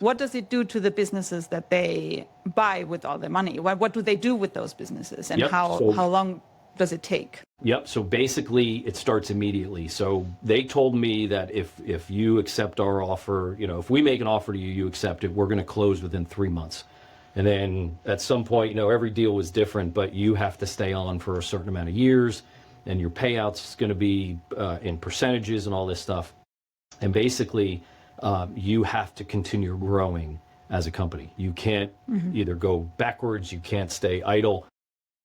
what does it do to the businesses that they buy with all their money? What do they do with those businesses, and how long does it take? Yep. So basically, it starts immediately. So they told me that if you accept our offer, if we make an offer to you, you accept it, we're going to close within 3 months. And then at some point, every deal was different, but you have to stay on for a certain amount of years, and your payouts is going to be in percentages and all this stuff. And basically, you have to continue growing as a company. You can't either go backwards, you can't stay idle.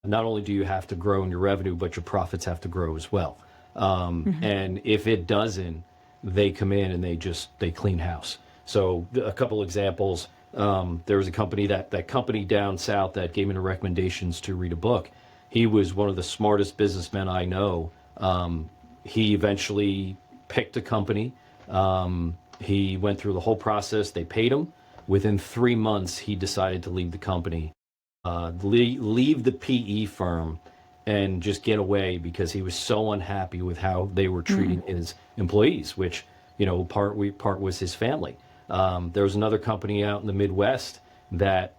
Not only do you have to grow in your revenue, but your profits have to grow as well. And if it doesn't, they come in and they clean house. So a couple examples, there was a company that company down south that gave me the recommendations to read a book. He was one of the smartest businessmen I know. He eventually picked a company. He went through the whole process. They paid him. Within 3 months, he decided to leave the company, leave the PE firm, and just get away because he was so unhappy with how they were treating his employees, which, part was his family. There was another company out in the Midwest that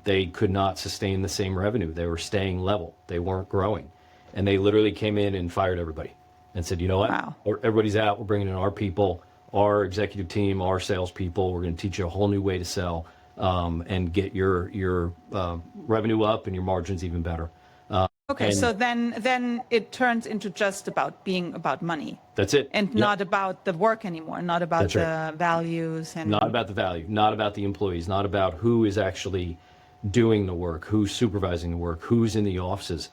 they could not sustain the same revenue. They were staying level. They weren't growing. And they literally came in and fired everybody and said, you know what? Wow. Everybody's out. We're bringing in our people, our executive team, our salespeople. We're going to teach you a whole new way to sell and get your revenue up and your margins even better. Okay, so then it turns into just being about money. That's it. And not about the work anymore, not about the values. And not about the value, not about the employees, not about who is actually doing the work, who's supervising the work, who's in the offices.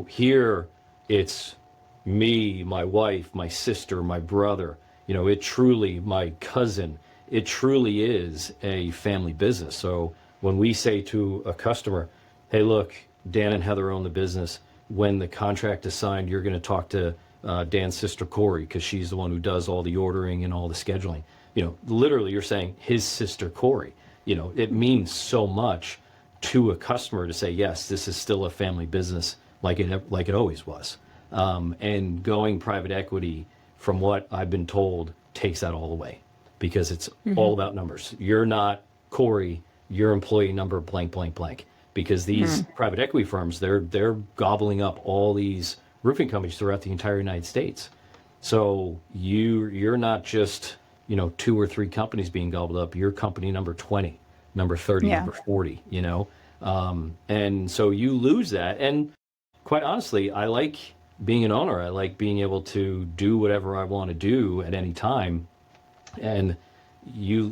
Here it's me, my wife, my sister, my brother, my cousin. It truly is a family business. So when we say to a customer, hey, look, Dan and Heather own the business. When the contract is signed, you're going to talk to Dan's sister, Corey, because she's the one who does all the ordering and all the scheduling. Literally you're saying his sister, Corey. It means so much to a customer to say, yes, this is still a family business like it always was. And going private equity, from what I've been told, takes that all away because it's all about numbers. You're not Corey, your employee number blank, blank, blank. Because these private equity firms, they're gobbling up all these roofing companies throughout the entire United States. So you're not just 2 or 3 companies being gobbled up. You're company number 20, number 30, number 40. And so you lose that. And quite honestly, I like being an owner. I like being able to do whatever I want to do at any time. And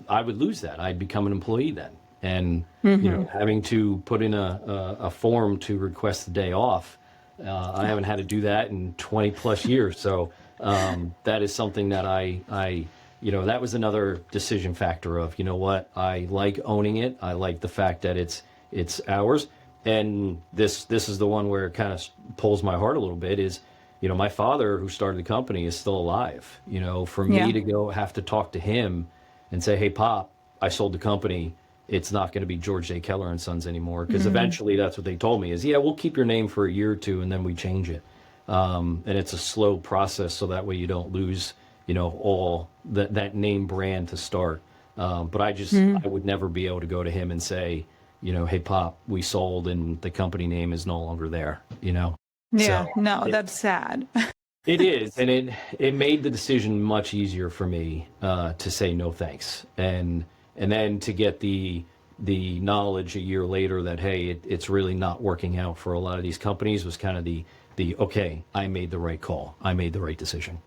I would lose that. I'd become an employee then. And having to put in a form to request the day off, I haven't had to do that in 20 plus years. So that is something that that was another decision factor of, what, I like owning it. I like the fact that it's ours. And this is the one where it kind of pulls my heart a little bit is, my father who started the company is still alive. For me to have to talk to him and say, hey, Pop, I sold the company. It's not going to be George J. Keller and Sons anymore, because eventually that's what they told me is, we'll keep your name for a year or two and then we change it. And it's a slow process, so that way you don't lose, all that name brand to start. But I would never be able to go to him and say, hey, Pop, we sold and the company name is no longer there, Yeah, so that's sad. It is. And it made the decision much easier for me to say no thanks. And then to get the knowledge a year later that, hey, it's really not working out for a lot of these companies was kind of the okay, I made the right call. I made the right decision.